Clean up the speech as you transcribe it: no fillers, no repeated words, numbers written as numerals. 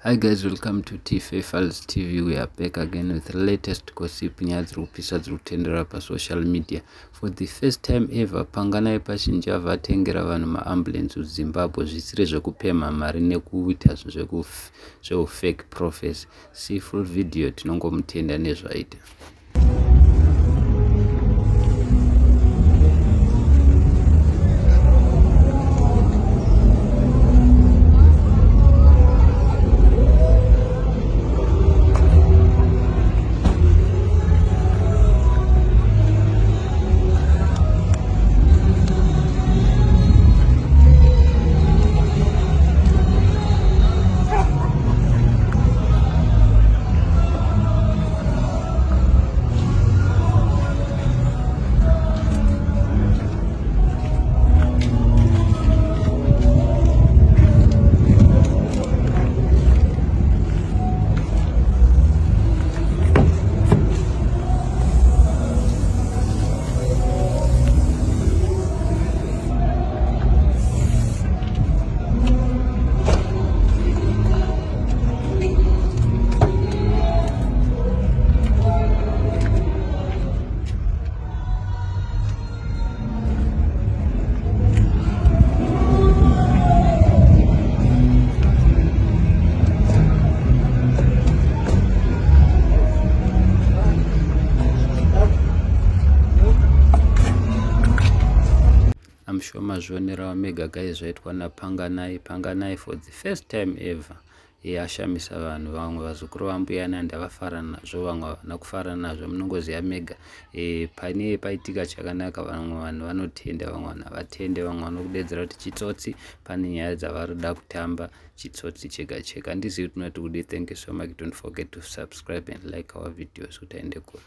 Hi guys, welcome to Files TV. We are back again with the latest gossip nyaya dziri kupisa dziri kutendera pasocial media. For the first time ever, panganai pachinja vatengera vanhu maambulance kuZimbabwe zvisiri zvekupemha mari nekuita zvekufake prophecy. See full video, tinongomutenda nezvaita. I'm sure mazvionera mega guys zvaitwa napanganai for the first time ever. Ashamisa vanhu, vamwe vazukuru vambuya nanda vafarana nazvo, vamwe havana kufarana nazvo. Munongoziva mega pane paitika chakanaka, vamwe vanhu vanotenda, vamwe havatende, vamwe vanokudedzera kuti chitsotsi. Pane nyaya dzavarikuda kutamba chitsotsi chega. Handizivi kuti munoti kudii. Thank you so much. Don't forget to subscribe and like our videos kuti aende kure.